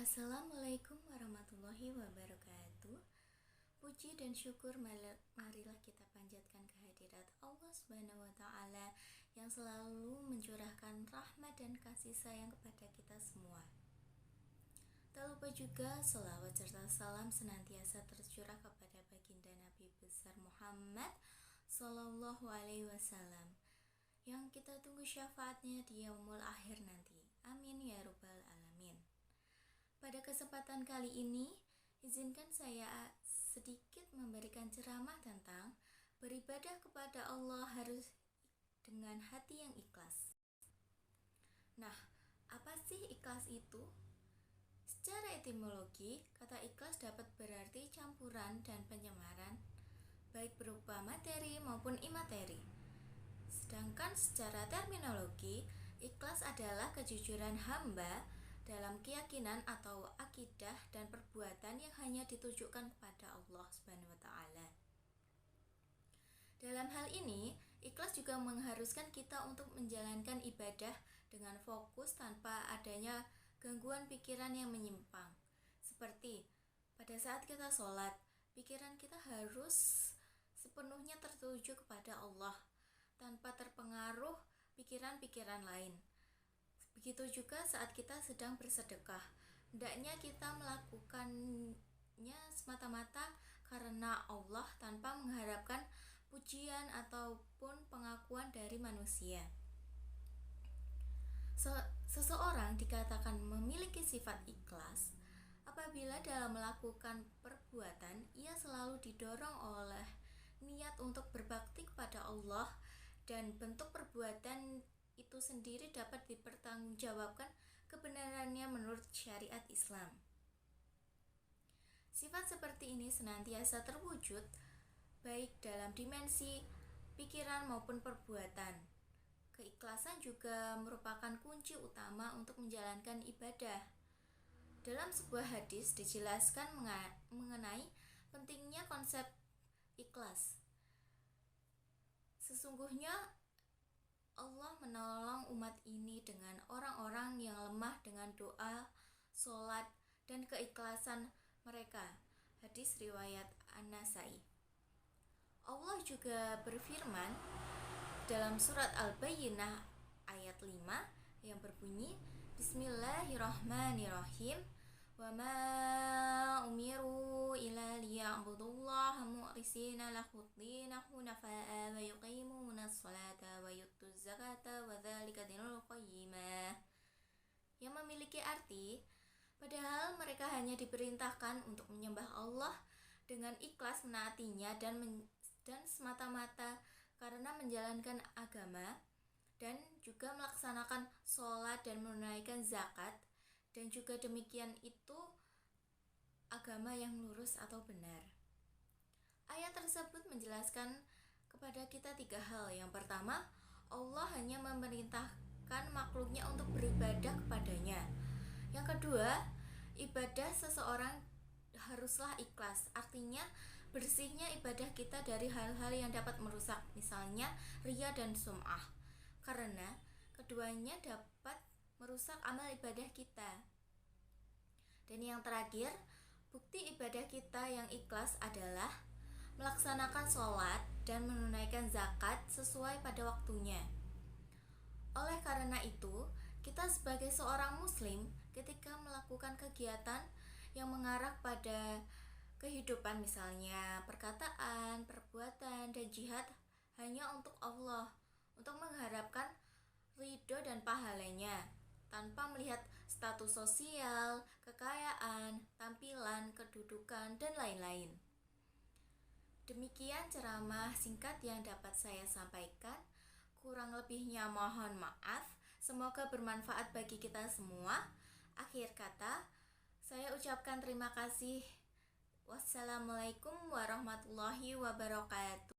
Assalamualaikum warahmatullahi wabarakatuh. Puji dan syukur marilah kita panjatkan kehadirat Allah Subhanahu wa taala yang selalu mencurahkan rahmat dan kasih sayang kepada kita semua. Tak lupa juga selawat serta salam senantiasa tercurah kepada baginda Nabi besar Muhammad Sallallahu Alaihi Wasallam yang kita tunggu syafaatnya di yaumul akhir nanti. Amin ya rabbal alamin. Pada kesempatan kali ini, izinkan saya sedikit memberikan ceramah tentang beribadah kepada Allah harus dengan hati yang ikhlas. Nah, apa sih ikhlas itu? Secara etimologi, kata ikhlas dapat berarti campuran dan penyemaran, baik berupa materi maupun imateri. Sedangkan secara terminologi, ikhlas adalah kejujuran hamba dalam keyakinan atau akidah dan perbuatan yang hanya ditujukan kepada Allah Subhanahu wa taala. Dalam hal ini, ikhlas juga mengharuskan kita untuk menjalankan ibadah dengan fokus tanpa adanya gangguan pikiran yang menyimpang. Seperti pada saat kita sholat, pikiran kita harus sepenuhnya tertuju kepada Allah tanpa terpengaruh pikiran-pikiran lain. Begitu juga saat kita sedang bersedekah, hendaknya kita melakukannya semata-mata karena Allah tanpa mengharapkan pujian ataupun pengakuan dari manusia. Seseorang dikatakan memiliki sifat ikhlas apabila dalam melakukan perbuatan ia selalu didorong oleh niat untuk berbakti kepada Allah dan bentuk perbuatan itu sendiri dapat dipertanggungjawabkan kebenarannya menurut syariat Islam. Sifat seperti ini senantiasa terwujud baik dalam dimensi pikiran maupun perbuatan. Keikhlasan juga merupakan kunci utama untuk menjalankan ibadah. Dalam sebuah hadis dijelaskan mengenai pentingnya konsep ikhlas. Sesungguhnya Allah menolong umat ini dengan orang-orang yang lemah dengan doa, sholat, dan keikhlasan mereka. Hadis riwayat An-Nasai. Allah juga berfirman dalam surat Al-Bayyinah ayat 5 yang berbunyi Bismillahirrahmanirrahim. Wa ma umiru illa liya'budullaha mukhlisina lahud-dina hunafa'a wa yuqimunas salata wa yutuz zakata wa dzalika dinul qayyimah. Yang memiliki arti, padahal mereka hanya diperintahkan untuk menyembah Allah dengan ikhlas menaatinya dan semata-mata karena menjalankan agama dan juga melaksanakan sholat dan menunaikan zakat, dan juga demikian itu agama yang lurus atau benar. Ayat tersebut menjelaskan kepada kita 3 hal. Yang pertama, Allah hanya memerintahkan makhluknya untuk beribadah kepadanya. Yang kedua, ibadah seseorang haruslah ikhlas, artinya bersihnya ibadah kita dari hal-hal yang dapat merusak, misalnya riya dan sum'ah, karena keduanya dapat merusak amal ibadah kita. Dan yang terakhir, bukti ibadah kita yang ikhlas adalah melaksanakan sholat dan menunaikan zakat sesuai pada waktunya. Oleh karena itu, kita sebagai seorang muslim ketika melakukan kegiatan yang mengarah pada kehidupan, misalnya perkataan, perbuatan, dan jihad hanya untuk Allah, untuk mengharapkan ridho dan pahalanya, tanpa melihat status sosial, kekayaan, tampilan, kedudukan, dan lain-lain. Demikian ceramah singkat yang dapat saya sampaikan. Kurang lebihnya mohon maaf. Semoga bermanfaat bagi kita semua. Akhir kata, saya ucapkan terima kasih. Wassalamualaikum warahmatullahi wabarakatuh.